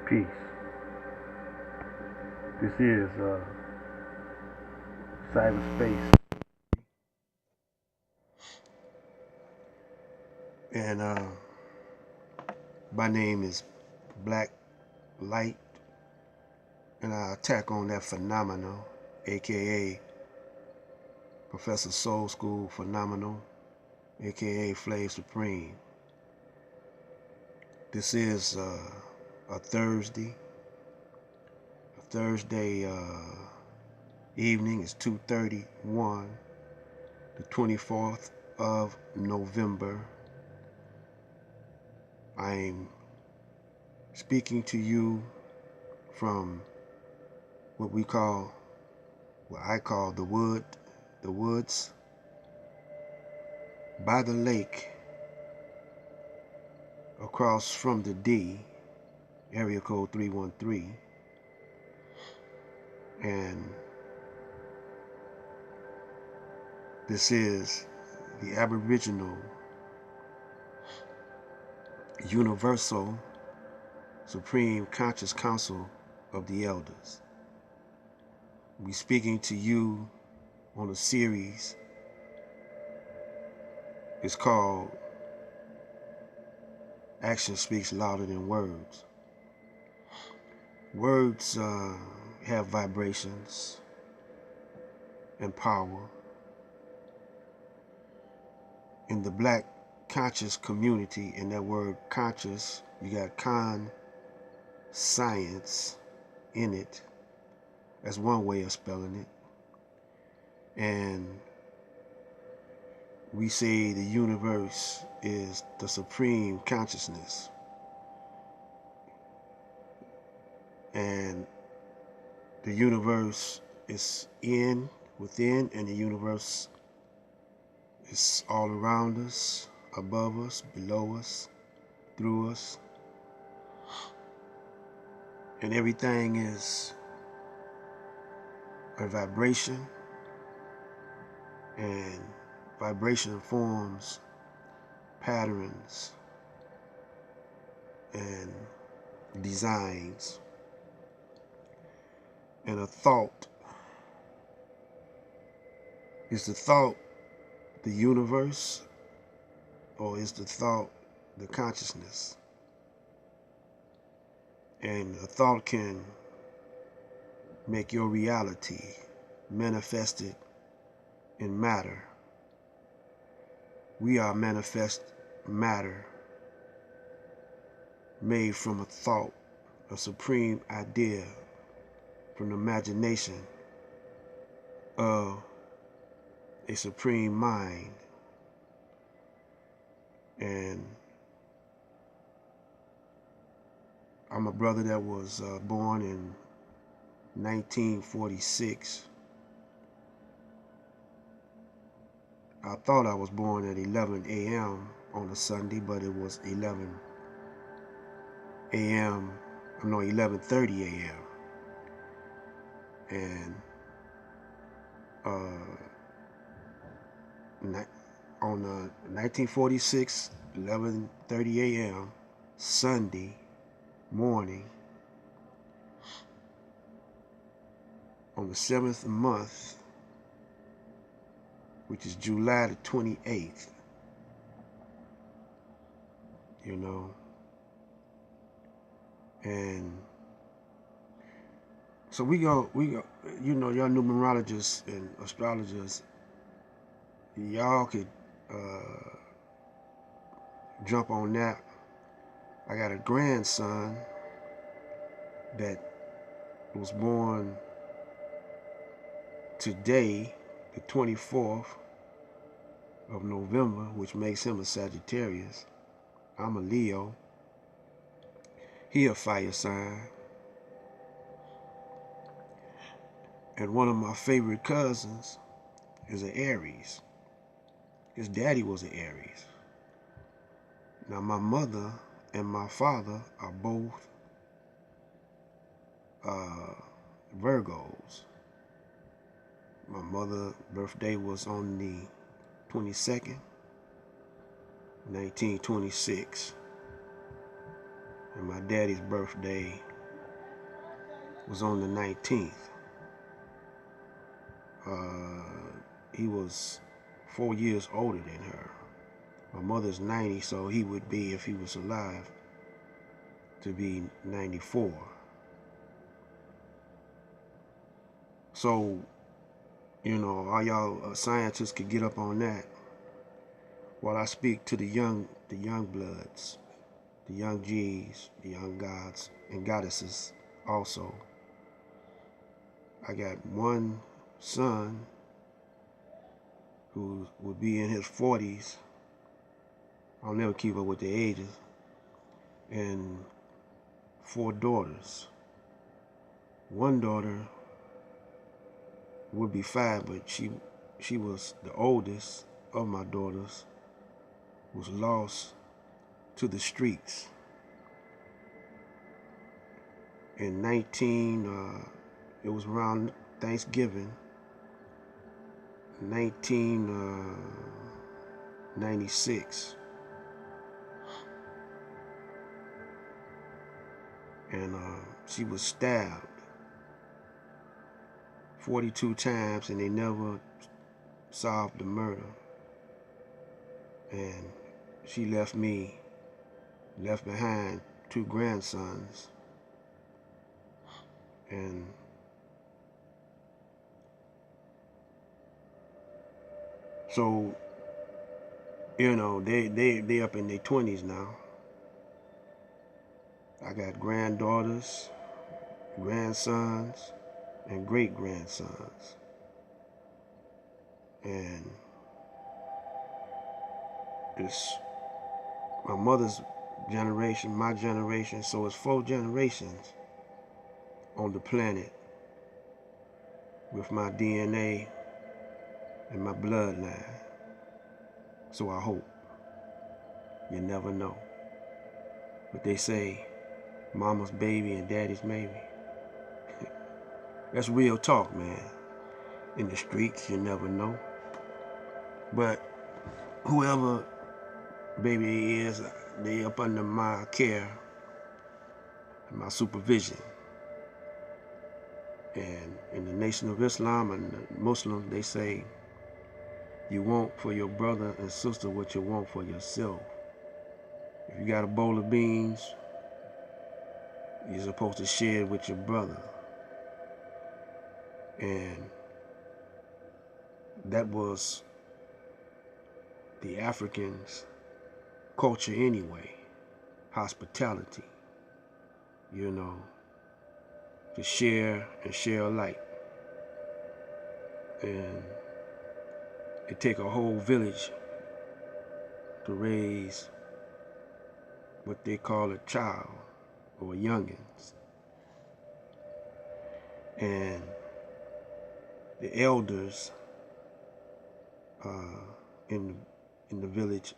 Peace. This is Cyberspace. And my name is Black Light, and I attack on that phenomenal, aka Professor Soul School Phenomenal, aka Flame Supreme. This is a Thursday evening. It's 2:31, the 24th of November. I'm speaking to you from what I call the woods by the lake, across from the D, area code 313, and this is the Aboriginal Universal Supreme Conscious Council of the Elders. We're speaking to you on a series. It's called Action Speaks Louder Than Words. Words have vibrations and power. In the Black conscious community, in that word conscious, you got science in it. That's one way of spelling it. And we say the universe is the supreme consciousness. And the universe is within, and the universe is all around us, above us, below us, through us. And everything is a vibration, and vibration forms patterns and designs. And a thought is the thought the universe, or is the thought the consciousness? And a thought can make your reality manifested in matter. We are manifest matter made from a thought, a supreme idea, from the imagination of a supreme mind. And I'm a brother that was born in 1946. I thought I was born at 11 a.m. on a Sunday, but it was 11:30 a.m. And on 1946, 11:30 a.m. Sunday morning, on the 7th month, which is July the 28th, and so we go, y'all numerologists and astrologers, y'all could jump on that. I got a grandson that was born today, the 24th of November, which makes him a Sagittarius. I'm a Leo. He a fire sign. And one of my favorite cousins is an Aries. His daddy was an Aries. Now my mother and my father are both Virgos. My mother's birthday was on the 22nd, 1926. And my daddy's birthday was on the 19th. He was 4 years older than her. My mother's 90, so he would be, if he was alive, to be 94. So, you know, all y'all scientists could get up on that while I speak to the young bloods, the young G's, the young gods and goddesses also. I got one son who would be in his 40s. I'll never keep up with the ages. And 4 daughters. One daughter would be 5, but she was the oldest of my daughters, was lost to the streets in it was around Thanksgiving, 1996. And she was stabbed 42 times, and they never solved the murder. And she left behind 2 grandsons. And so, you know, they up in their 20s now. I got granddaughters, grandsons, and great-grandsons. And it's my mother's generation, my generation, so it's 4 generations on the planet with my DNA and my bloodline. So I hope. You never know. But they say mama's baby and daddy's maybe. That's real talk, man. In the streets, you never know. But whoever baby is, they up under my care and my supervision. And in the Nation of Islam and the Muslims, they say, you want for your brother and sister what you want for yourself. If you got a bowl of beans, you're supposed to share it with your brother. And that was the Africans' culture anyway. Hospitality, you know, to share and share alike. And it take a whole village to raise what they call a child or youngins. And the elders in the village,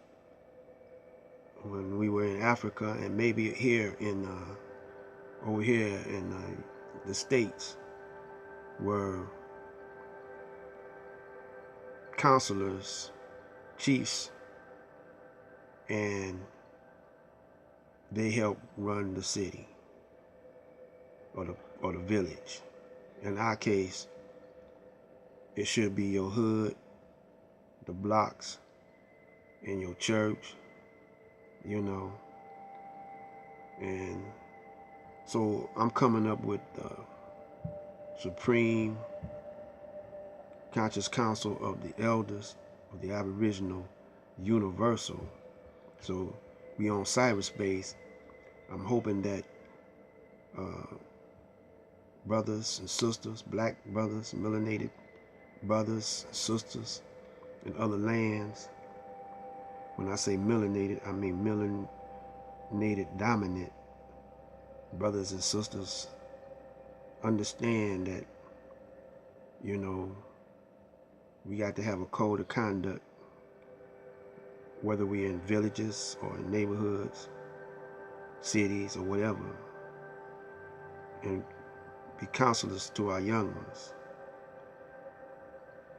when we were in Africa, and maybe here in over here in the States, were counselors, chiefs, and they help run the city or the village. In our case, it should be your hood, the blocks, and your church, you know. And so I'm coming up with Supreme Conscious Council of the Elders of the Aboriginal Universal. So we on cyberspace. I'm hoping that brothers and sisters, black brothers, melanated brothers and sisters in other lands. When I say melanated, I mean melanated dominant brothers and sisters, understand that, you know, we got to have a code of conduct, whether we're in villages or in neighborhoods, cities, or whatever, and be counselors to our young ones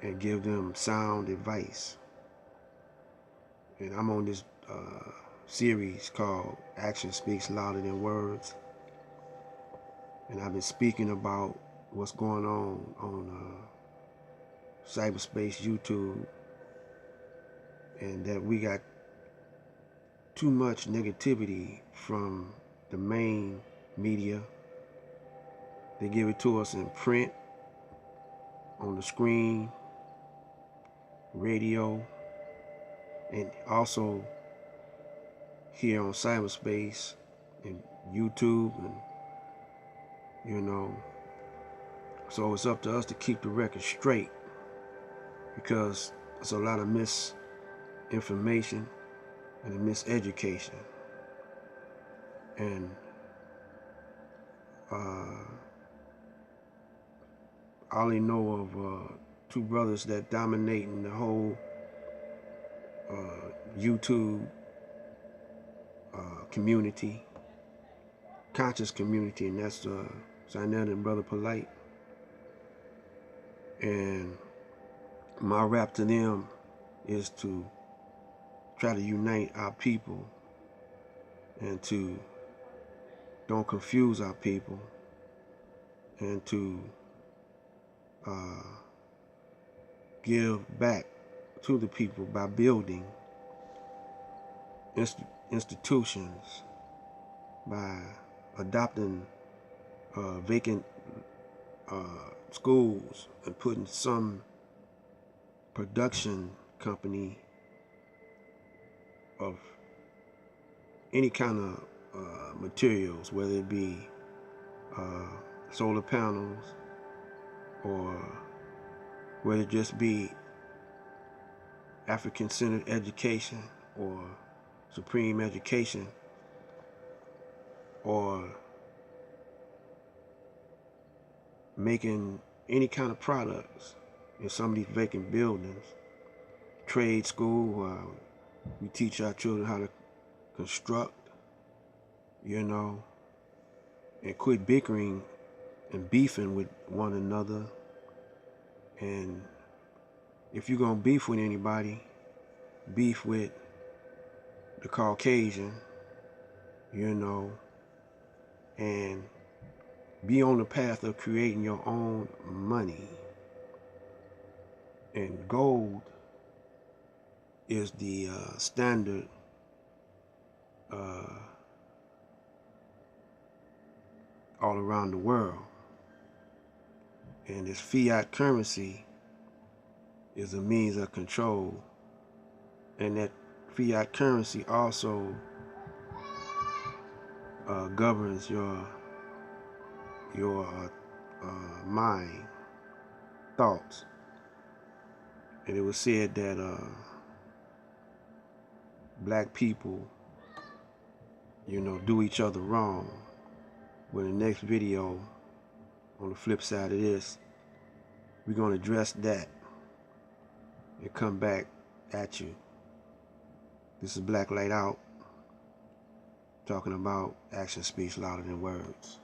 and give them sound advice. And I'm on this series called Action Speaks Louder Than Words. and I've been speaking about what's going on Cyberspace YouTube, and that we got too much negativity from the main media. They give it to us in print, on the screen, radio, and also here on cyberspace and YouTube, and so it's up to us to keep the record straight, because there's a lot of misinformation and miseducation. And I only know of two brothers that dominating the whole YouTube community, conscious community, and that's Sinetta and Brother Polite. And my rap to them is to try to unite our people and to don't confuse our people, and to give back to the people by building institutions, by adopting vacant schools and putting some production company of any kind of materials, whether it be solar panels, or whether it just be African-centered education or supreme education, or making any kind of products in some of these vacant buildings. Trade school, we teach our children how to construct, and quit bickering and beefing with one another. And if you're gonna beef with anybody, beef with the Caucasian, and be on the path of creating your own money. And gold is the standard all around the world. And this fiat currency is a means of control. And that fiat currency also governs your mind, thoughts. And it was said that black people, do each other wrong. Well, in the next video, on the flip side of this, we're going to address that and come back at you. This is Black Light Out, talking about action speaks louder than words.